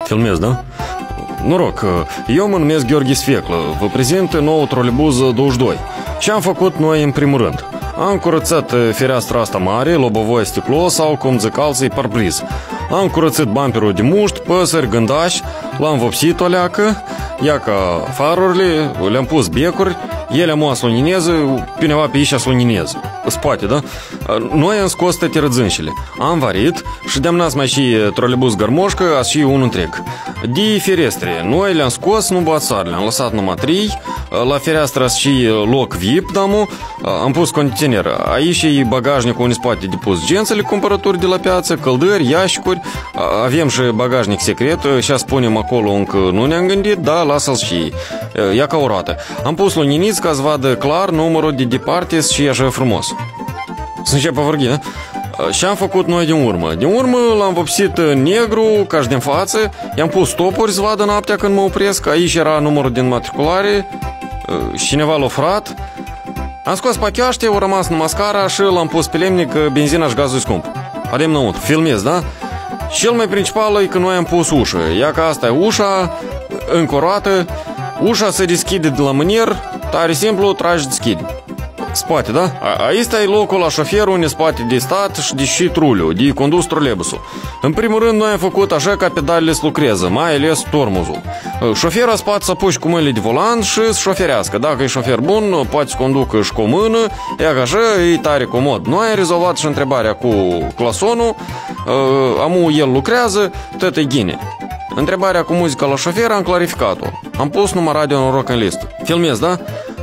Filmez, da? Noroc, eu mă numesc Gheorghe Sfeclă, vă prezint nou trolebuz 22. Ce am făcut noi în primul rând? Am curățat fereastra asta mare, lobovoi sticlos sau, cum zic alții, parbriz. Am curățat bumperul de muști, păsări, gândași, l-am vopsit o leacă, ia ca farurile, le-am pus becuri, ele am o slunineză, pineva pe aici slunineză. Spate, da? Noi am scos toate rădzânșile. Am varit și de-am nas mai și trolebuz gărmoșcă, a și unul întreg. De ferestre, noi le-am scos, nu bațar, le-am lăsat numai 3, la fereastră și loc VIP, damu, am pus condiționer. Aici e bagajnicul unde spate de pus gențele, cumpărături de la piață, căldări, iașicuri, avem și bagajnic secret, și spunem acolo încă nu ne-am gândit, da, lasă-l și ia ca o roată. Am pus luniniți ca să vadă clar numărul de departe și așa frumos. Să încep a vorbi, da? Și am făcut noi din urmă. Din urmă l-am vopsit negru, ca și din față, i-am pus stopuri să vadă noaptea când mă opresc, aici era numărul din matriculare, și cineva l-a furat. Am scos pacheaște, au rămas numai scara și l-am pus pe lemnic, benzina și gazul scump. Adem înăuntru, filmez, da? Cel mai principal e că noi am pus ușă. Ia că asta e ușa, încă o roată, ușa se deschide de la mânier, tare simplu, tragi, deschide. Spate, da? Aici e locul la șofer unde spate de stat și de și truliu, de condus trolebusul. În primul rând, noi am făcut așa ca pedalele să lucreze, mai ales tormozul. Șoferul spate să apuci cu mâinile de volan și să șoferească. Dacă e șofer bun, poate să conducă și cu o mână, ia că așa, e tare comod. Noi am rezolvat și întrebarea cu clasonul, amu el lucrează, tot e ghine. Întrebarea cu muzica la șofer am clarificat-o. Am pus numai radio noroc în listă. Filmez, da?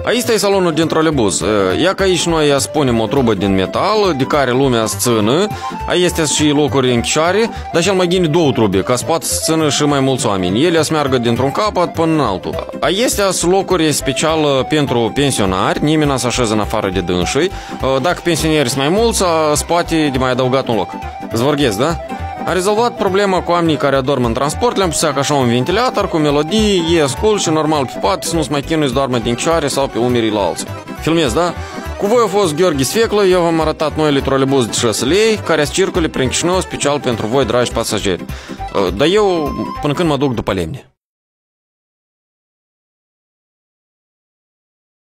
Aici e salonul din trolebuz. Ia că aici noi spunem o trubă din metal, de care lumea se țină. Aici este și locuri în chișare, dar cel mai ghine 2 trube, ca să poată să țină și mai mulți oameni. Ele să meargă dintr-un capăt până în altul. Aici sunt locuri special pentru pensionari, nimeni nu se așează în afară de dânsii. Dacă pensionierii sunt mai mulți, se poate de mai adăugat un loc. Zvorghesc, da? A rezolvat problema cu oamenii care adorm în transport, le-am pus așa un ventilator cu melodii, ei ascult și normal pe pat, să nu-ți mai chinui să doarmă din cioare sau pe umerii la alții. Filmez, da? Cu voi a fost Gheorghe Sfeclă, eu v-am arătat noile trolebuz de 6 lei, care se circule prin Chișinău special pentru voi, dragi pasageri. Dar eu, până când mă duc după lemne.